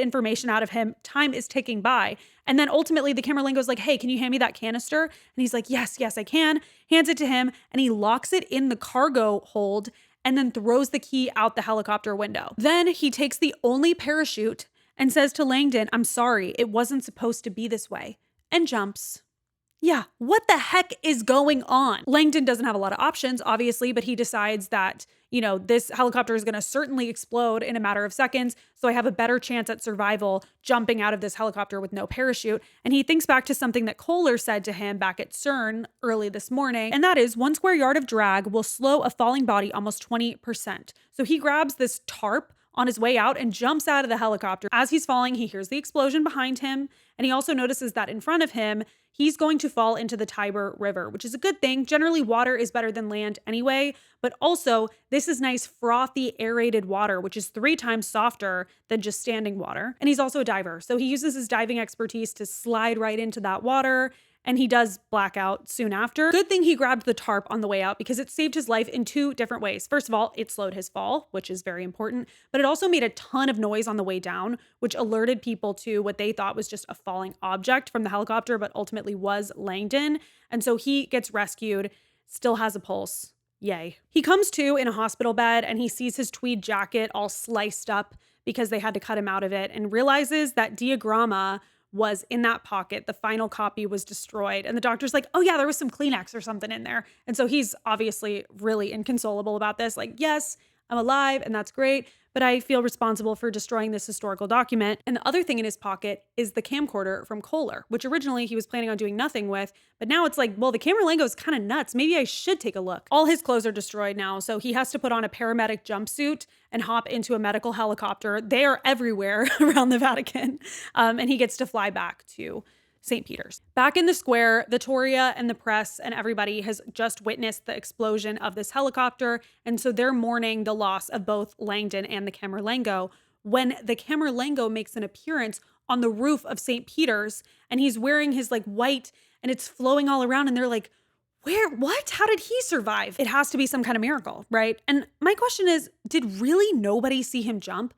information out of him. Time is ticking by. And then ultimately the Camerlengo is like, hey, can you hand me that canister? And he's like, yes, I can. Hands it to him and he locks it in the cargo hold and then throws the key out the helicopter window. Then he takes the only parachute and says to Langdon, I'm sorry, it wasn't supposed to be this way, and jumps. Yeah, what the heck is going on? Langdon doesn't have a lot of options, obviously, but he decides that, this helicopter is going to certainly explode in a matter of seconds, so I have a better chance at survival jumping out of this helicopter with no parachute. And he thinks back to something that Kohler said to him back at CERN early this morning, and that is 1 square yard of drag will slow a falling body almost 20%. So he grabs this tarp on his way out and jumps out of the helicopter. As he's falling, he hears the explosion behind him, and he also notices that in front of him, he's going to fall into the Tiber River, which is a good thing. Generally, water is better than land anyway, but also this is nice, frothy, aerated water, which is 3 times softer than just standing water. And he's also a diver, so he uses his diving expertise to slide right into that water, and he does black out soon after. Good thing he grabbed the tarp on the way out because it saved his life in 2 different ways. First of all, it slowed his fall, which is very important, but it also made a ton of noise on the way down, which alerted people to what they thought was just a falling object from the helicopter, but ultimately was Langdon. And so he gets rescued, still has a pulse. Yay. He comes to in a hospital bed and he sees his tweed jacket all sliced up because they had to cut him out of it, and realizes that diagramma was in that pocket. The final copy was destroyed. And the doctor's like, oh yeah, there was some Kleenex or something in there. And so he's obviously really inconsolable about this. Like, yes, I'm alive and that's great, but I feel responsible for destroying this historical document. And the other thing in his pocket is the camcorder from Kohler, which originally he was planning on doing nothing with, but now it's like, well, the Camerlengo is kind of nuts. Maybe I should take a look. All his clothes are destroyed now, so he has to put on a paramedic jumpsuit and hop into a medical helicopter. They are everywhere around the Vatican, and he gets to fly back to St. Peter's. Back in the square, Vittoria and the press and everybody has just witnessed the explosion of this helicopter, and so they're mourning the loss of both Langdon and the Camerlengo when the Camerlengo makes an appearance on the roof of St. Peter's, and he's wearing his white and it's flowing all around, and they're like, what? How did he survive? It has to be some kind of miracle, right? And my question is, did really nobody see him jump?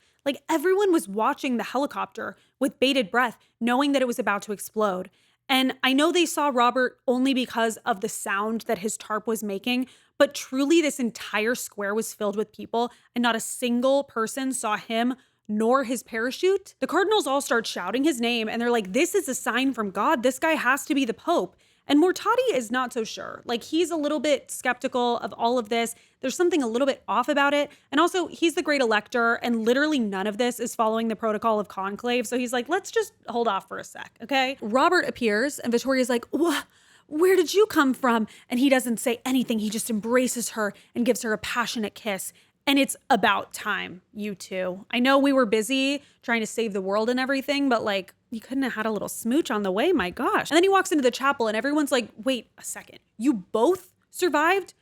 Everyone was watching the helicopter with bated breath, knowing that it was about to explode. And I know they saw Robert only because of the sound that his tarp was making, but truly this entire square was filled with people and not a single person saw him nor his parachute. The cardinals all start shouting his name and they're like, this is a sign from God. This guy has to be the Pope. And Mortati is not so sure. He's a little bit skeptical of all of this. There's something a little bit off about it. And also, he's the great elector, and literally none of this is following the protocol of conclave. So he's like, let's just hold off for a sec, okay? Robert appears, and Vittoria's like, where did you come from? And he doesn't say anything. He just embraces her and gives her a passionate kiss. And it's about time, you two. I know we were busy trying to save the world and everything, but you couldn't have had a little smooch on the way, my gosh. And then he walks into the chapel and everyone's like, wait a second, you both survived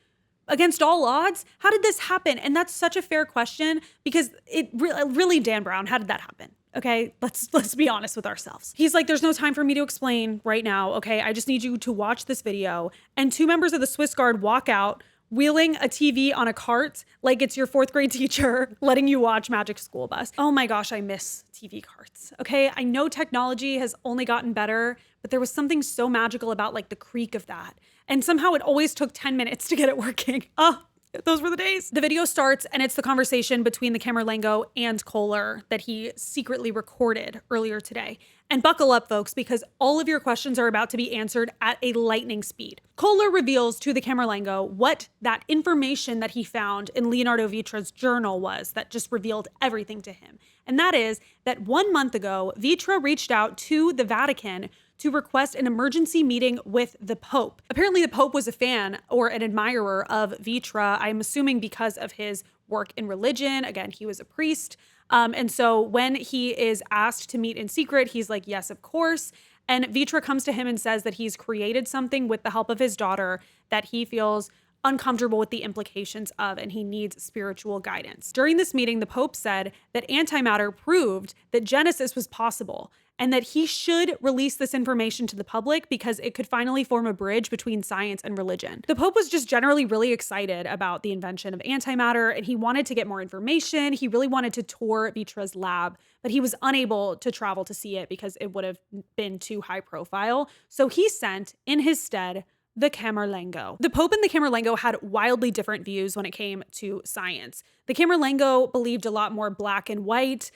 against all odds? How did this happen? And that's such a fair question because it really, Dan Brown, how did that happen? Okay, let's be honest with ourselves. He's like, there's no time for me to explain right now, okay? I just need you to watch this video. And 2 members of the Swiss Guard walk out wheeling a TV on a cart like it's your 4th grade teacher letting you watch Magic School Bus. Oh my gosh, I miss TV carts, okay? I know technology has only gotten better, but there was something so magical about the creak of that. And somehow it always took 10 minutes to get it working. Oh, those were the days. The video starts and it's the conversation between the Camerlengo and Kohler that he secretly recorded earlier today. And buckle up, folks, because all of your questions are about to be answered at a lightning speed. Kohler reveals to the Camerlengo what that information that he found in Leonardo Vitra's journal was that just revealed everything to him. And that is that 1 month ago, Vitra reached out to the Vatican to request an emergency meeting with the Pope. Apparently the Pope was a fan or an admirer of Vitra, I'm assuming because of his work in religion. Again, he was a priest. And so when he is asked to meet in secret, he's like, yes, of course. And Vitra comes to him and says that he's created something with the help of his daughter that he feels uncomfortable with the implications of, and he needs spiritual guidance. During this meeting, the Pope said that antimatter proved that Genesis was possible, and that he should release this information to the public because it could finally form a bridge between science and religion. The Pope was just generally really excited about the invention of antimatter, and he wanted to get more information. He really wanted to tour Vitra's lab, but he was unable to travel to see it because it would have been too high profile. So he sent, in his stead, the Camerlengo. The Pope and the Camerlengo had wildly different views when it came to science. The Camerlengo believed a lot more black and white.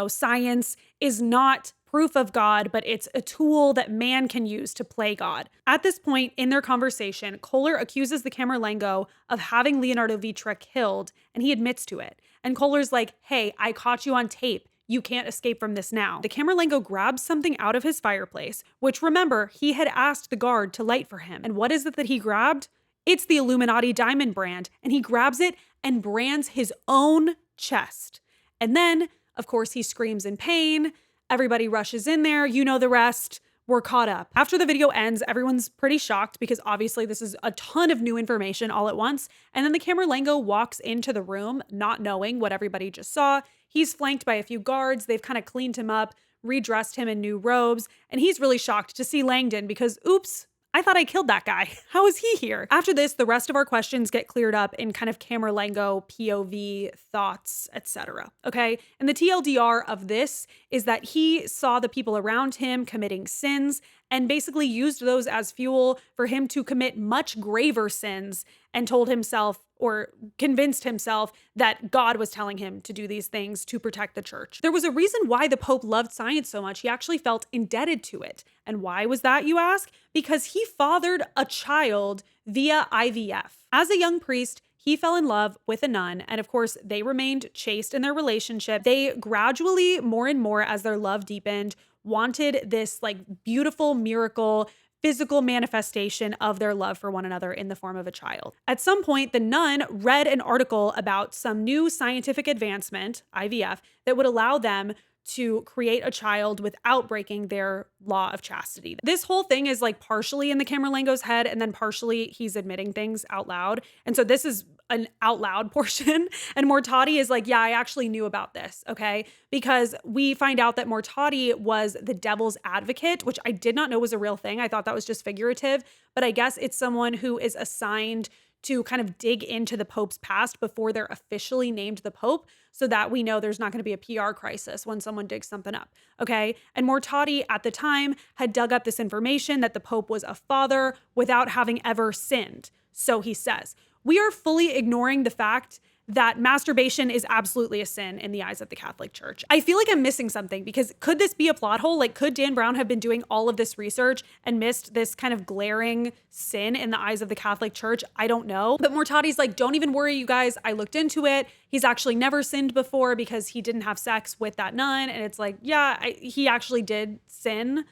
Science is not proof of God, but it's a tool that man can use to play God. At this point in their conversation, Kohler accuses the Camerlengo of having Leonardo Vitra killed, and he admits to it. And Kohler's like, hey, I caught you on tape. You can't escape from this now. The Camerlengo grabs something out of his fireplace, which, remember, he had asked the guard to light for him. And what is it that he grabbed? It's the Illuminati diamond brand, and he grabs it and brands his own chest. And then, of course, he screams in pain. Everybody rushes in there. You know the rest. We're caught up. After the video ends, everyone's pretty shocked because obviously this is a ton of new information all at once. And then the Camerlengo walks into the room, not knowing what everybody just saw. He's flanked by a few guards. They've kind of cleaned him up, redressed him in new robes, and he's really shocked to see Langdon because, oops, I thought I killed that guy. How is he here? After this, the rest of our questions get cleared up in kind of Camerlengo POV thoughts, etc. Okay? And the TLDR of this is that he saw the people around him committing sins and basically used those as fuel for him to commit much graver sins and told himself or convinced himself that God was telling him to do these things to protect the church. There was a reason why the Pope loved science so much. He actually felt indebted to it. And why was that, you ask? Because he fathered a child via IVF. As a young priest, he fell in love with a nun, and of course, they remained chaste in their relationship. They gradually, more and more as their love deepened, wanted this beautiful miracle, physical manifestation of their love for one another in the form of a child. At some point, the nun read an article about some new scientific advancement, IVF, that would allow them to create a child without breaking their law of chastity. This whole thing is partially in the Camerlengo's head, and then partially he's admitting things out loud. And so this is an out loud portion. And Mortati is like, yeah, I actually knew about this, okay? Because we find out that Mortati was the devil's advocate, which I did not know was a real thing. I thought that was just figurative, but I guess it's someone who is assigned to kind of dig into the Pope's past before they're officially named the Pope, so that we know there's not going to be a PR crisis when someone digs something up, okay? And Mortati at the time had dug up this information that the Pope was a father without having ever sinned. So he says, we are fully ignoring the fact that masturbation is absolutely a sin in the eyes of the Catholic Church. I feel like I'm missing something because could this be a plot hole? Could Dan Brown have been doing all of this research and missed this kind of glaring sin in the eyes of the Catholic Church? I don't know. But Mortati's like, don't even worry, you guys. I looked into it. He's actually never sinned before because he didn't have sex with that nun. And it's like, yeah, he actually did sin.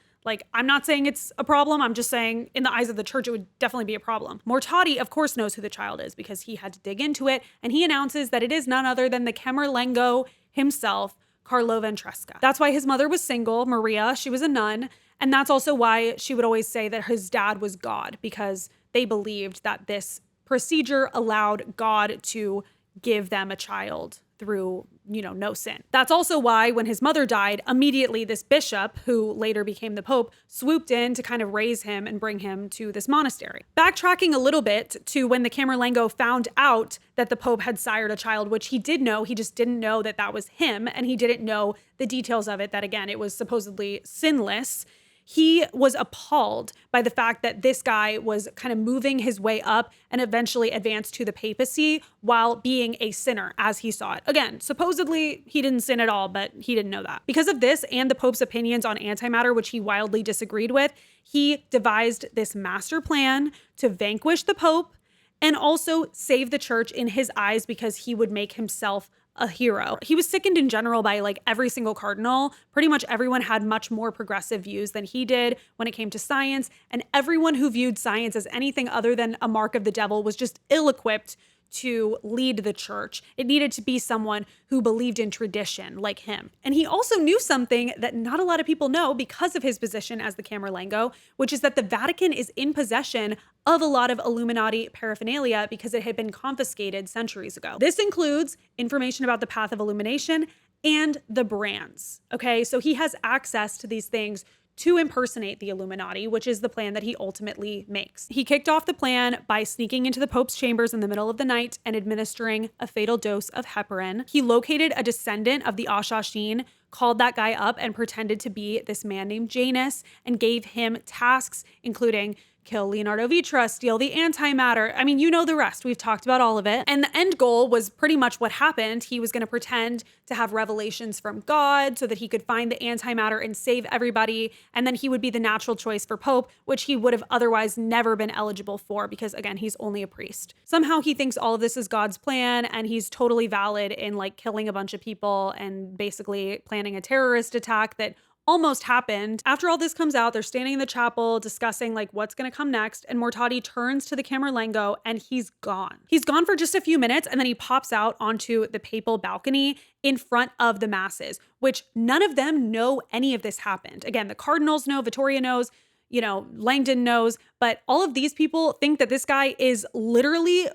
I'm not saying it's a problem. I'm just saying in the eyes of the church, it would definitely be a problem. Mortati, of course, knows who the child is because he had to dig into it. And he announces that it is none other than the Camerlengo himself, Carlo Ventresca. That's why his mother was single, Maria. She was a nun. And that's also why she would always say that his dad was God, because they believed that this procedure allowed God to give them a child through, no sin. That's also why when his mother died, immediately this bishop, who later became the Pope, swooped in to kind of raise him and bring him to this monastery. Backtracking a little bit to when the Camerlengo found out that the Pope had sired a child, which he did know, he just didn't know that that was him, and he didn't know the details of it, that again, it was supposedly sinless. He was appalled by the fact that this guy was kind of moving his way up and eventually advanced to the papacy while being a sinner as he saw it. Again, supposedly he didn't sin at all, but he didn't know that. Because of this and the Pope's opinions on antimatter, which he wildly disagreed with, he devised this master plan to vanquish the Pope and also save the church in his eyes because he would make himself a hero. He was sickened in general by every single cardinal. Pretty much everyone had much more progressive views than he did when it came to science, and everyone who viewed science as anything other than a mark of the devil was just ill-equipped to lead the church. It needed to be someone who believed in tradition like him. And he also knew something that not a lot of people know because of his position as the Camerlengo, which is that the Vatican is in possession of a lot of Illuminati paraphernalia because it had been confiscated centuries ago. This includes information about the path of illumination and the brands. Okay, so he has access to these things to impersonate the Illuminati, which is the plan that he ultimately makes. He kicked off the plan by sneaking into the Pope's chambers in the middle of the night and administering a fatal dose of heparin. He located a descendant of the Ashashin, called that guy up and pretended to be this man named Janus and gave him tasks, including kill Leonardo Vitra, steal the antimatter. I mean, you know the rest. We've talked about all of it. And the end goal was pretty much what happened. He was going to pretend to have revelations from God so that he could find the antimatter and save everybody. And then he would be the natural choice for Pope, which he would have otherwise never been eligible for because, again, he's only a priest. Somehow he thinks all of this is God's plan and he's totally valid in like killing a bunch of people and basically planning a terrorist attack that almost happened. After all this comes out, they're standing in the chapel discussing like what's going to come next. And Mortati turns to the Camerlengo and he's gone. He's gone for just a few minutes and then he pops out onto the papal balcony in front of the masses, which none of them know any of this happened. Again, the cardinals know, Vittoria knows, you know, Langdon knows, but all of these people think that this guy is literally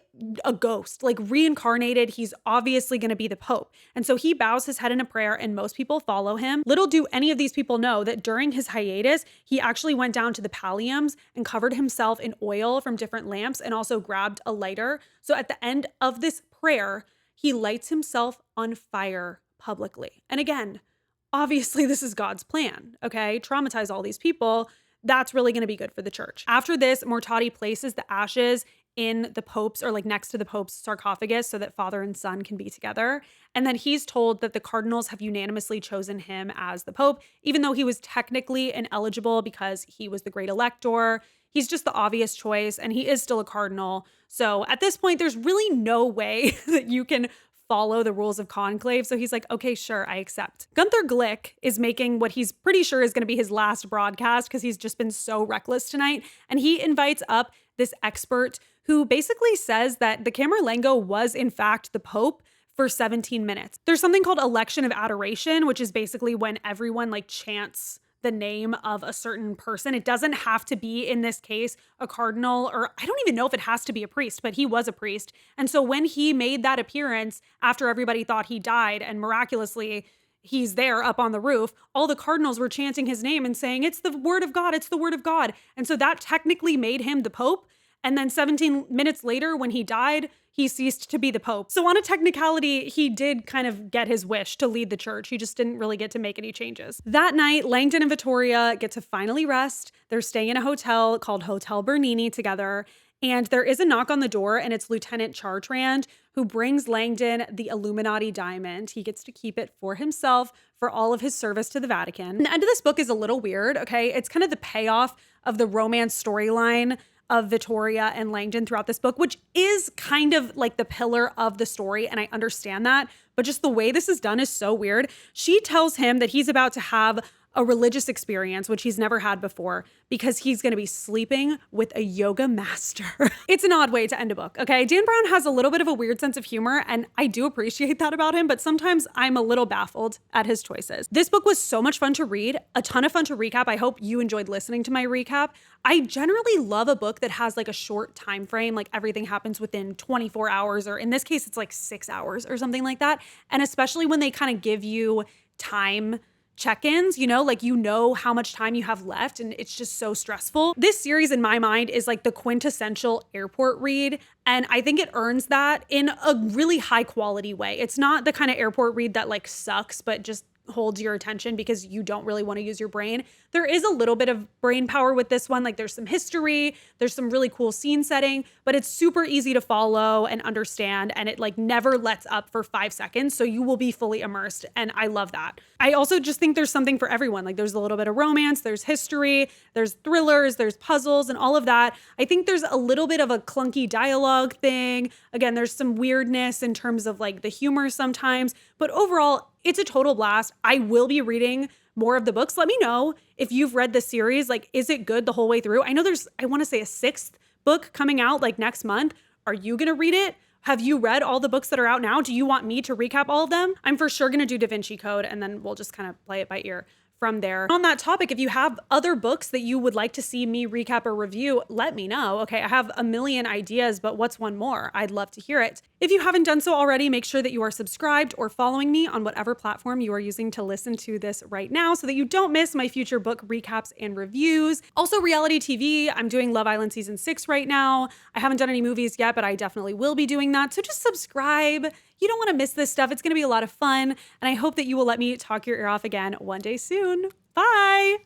a ghost, like reincarnated. He's obviously going to be the Pope. And so he bows his head in a prayer and most people follow him. Little do any of these people know that during his hiatus, he actually went down to the palliums and covered himself in oil from different lamps and also grabbed a lighter. So at the end of this prayer, he lights himself on fire publicly. And again, obviously this is God's plan, okay? Traumatize all these people. That's really going to be good for the church. After this, Mortati places the ashes in the Pope's or like next to the Pope's sarcophagus so that father and son can be together. And then he's told that the cardinals have unanimously chosen him as the Pope, even though he was technically ineligible because he was the great elector. He's just the obvious choice and he is still a cardinal. So at this point, there's really no way that you can follow the rules of conclave. So he's like, okay, sure, I accept. Gunther Glick is making what he's pretty sure is going to be his last broadcast because he's just been so reckless tonight. And he invites up this expert who basically says that the Camerlengo was in fact the Pope for 17 minutes. There's something called election of adoration, which is basically when everyone like chants the name of a certain person. It doesn't have to be, in this case, a cardinal, or I don't even know if it has to be a priest, but he was a priest. And so when he made that appearance after everybody thought he died and miraculously he's there up on the roof, all the cardinals were chanting his name and saying, it's the word of God, it's the word of God. And so that technically made him the Pope. And then 17 minutes later, when he died, he ceased to be the Pope. So on a technicality, he did kind of get his wish to lead the church. He just didn't really get to make any changes. That night, Langdon and Vittoria get to finally rest. They're staying in a hotel called Hotel Bernini together. And there is a knock on the door, and it's Lieutenant Chartrand, who brings Langdon the Illuminati diamond. He gets to keep it for himself for all of his service to the Vatican. The end of this book is a little weird, okay? It's kind of the payoff of the romance storyline of Vittoria and Langdon throughout this book, which is kind of like the pillar of the story, and I understand that, but just the way this is done is so weird. She tells him that he's about to have a religious experience, which he's never had before, because he's going to be sleeping with a yoga master. It's an odd way to end a book, okay? Dan Brown has a little bit of a weird sense of humor, and I do appreciate that about him, but sometimes I'm a little baffled at his choices. This book was so much fun to read, a ton of fun to recap. I hope you enjoyed listening to my recap. I generally love a book that has like a short time frame, like everything happens within 24 hours, or in this case, it's like 6 hours or something like that. And especially when they kind of give you time check-ins, you know, like you know how much time you have left and it's just so stressful. This series in my mind is like the quintessential airport read, and I think it earns that in a really high quality way. It's not the kind of airport read that like sucks but just holds your attention because you don't really want to use your brain. There is a little bit of brain power with this one. Like there's some history, there's some really cool scene setting, but it's super easy to follow and understand, and it like never lets up for 5 seconds. So you will be fully immersed, and I love that. I also just think there's something for everyone. Like there's a little bit of romance, there's history, there's thrillers, there's puzzles and all of that. I think there's a little bit of a clunky dialogue thing. Again, there's some weirdness in terms of like the humor sometimes, but overall, it's a total blast. I will be reading more of the books. Let me know if you've read the series. Like, is it good the whole way through? I know there's, I want to say a 6th book coming out like next month. Are you going to read it? Have you read all the books that are out now? Do you want me to recap all of them? I'm for sure going to do Da Vinci Code, and then we'll just kind of play it by ear from there. On that topic, if you have other books that you would like to see me recap or review, let me know. Okay, I have a million ideas, but what's one more? I'd love to hear it. If you haven't done so already, make sure that you are subscribed or following me on whatever platform you are using to listen to this right now so that you don't miss my future book recaps and reviews. Also, reality TV, I'm doing Love Island Season 6 right now. I haven't done any movies yet, but I definitely will be doing that. So just subscribe. You don't want to miss this stuff. It's going to be a lot of fun. And I hope that you will let me talk your ear off again one day soon. Bye.